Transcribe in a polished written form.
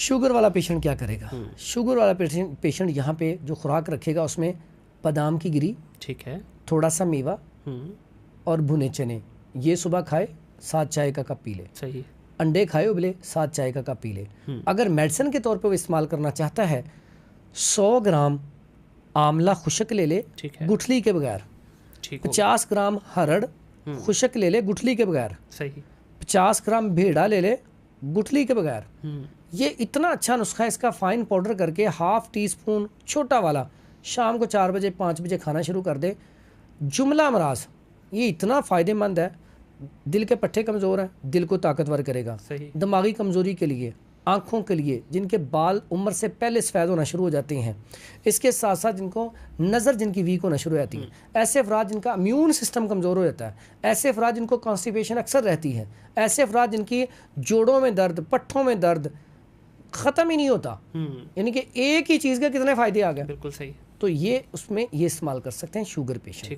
Sugar वाला patient क्या करेगा? शुगर वाला पेशेंट यहाँ पे जो खुराक रखेगा उसमें बादाम की गिरी, ठीक है, थोड़ा सा मेवा और भुने चने, ये सुबह खाए, साथ चाय का कप पी ले। सही। अंडे खाए उबले, साथ चाय का कप पी ले। अगर मेडिसिन के तौर पे वो इस्तेमाल करना चाहता है 100 ग्राम आंवला खुशक ले ले, ठीक है, गुठली के बगैर। ठीक। 50 ग्राम हरड़ खुशक ले ले, गुठली के बगैर। सही। 50 ग्राम भेड़ा ले ले, गुठली के बगैर। ये इतना अच्छा नुस्खा है, इसका फाइन पाउडर करके ½ टीस्पून छोटा वाला शाम को 4 बजे 5 बजे खाना शुरू कर दे। जुमला मराज ये इतना फ़ायदेमंद है, दिल के पट्टे कमज़ोर हैं, दिल को ताकतवर करेगा। सही। दिमागी कमज़ोरी के लिए, आँखों के लिए, जिनके बाल उम्र से पहले सफ़ेद होना शुरू हो जाते हैं, इसके साथ साथ जिनको नज़र जिनकी वीक होना शुरू हो जाती है, ऐसे अफराद जिनका इम्यून सिस्टम कमज़ोर हो जाता है, ऐसे अफराद जिनको कॉन्स्टिपेशन अक्सर रहती है, ऐसे अफराद जिनकी जोड़ों में दर्द, पट्ठों में दर्द ख़त्म ही नहीं होता, यानी कि एक ही चीज़ के कितने फ़ायदे आ गए। बिल्कुल सही। तो ये उसमें ये इस्तेमाल कर सकते हैं शुगर पेशेंट।